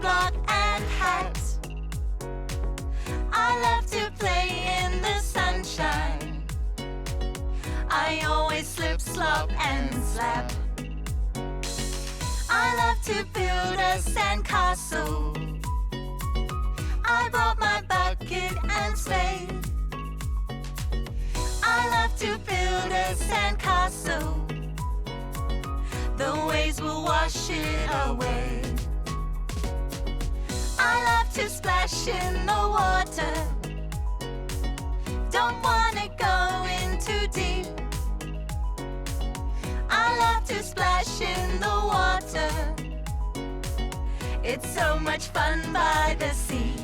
sunblock and hat. I love to play in the sunshine. I always slip, slop, and slap. I love to build a sandcastle. I brought my bucket and spade. I love to build a sandcastle. The waves will wash it away. I love to splash in the water. Don't wanna go in too deep. I love to splash in the water. It's so much fun by the sea.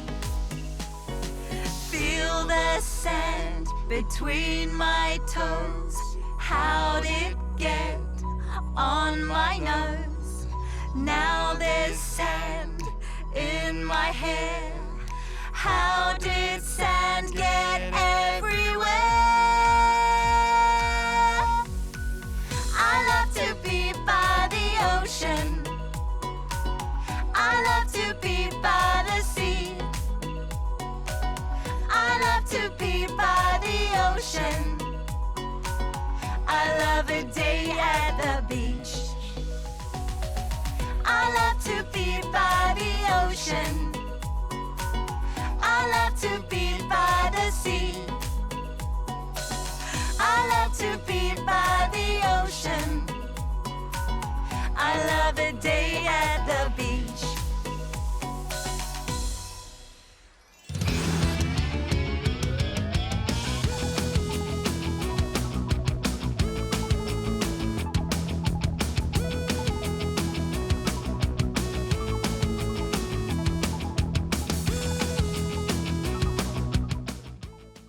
Feel the sand between my toes. How'd it get on my nose? Now there's sand in my hair. How did sand get everywhere? I love to be by the ocean. I love to be by the sea. I love to be by the ocean. I love a day at the beach. I love to be by the ocean.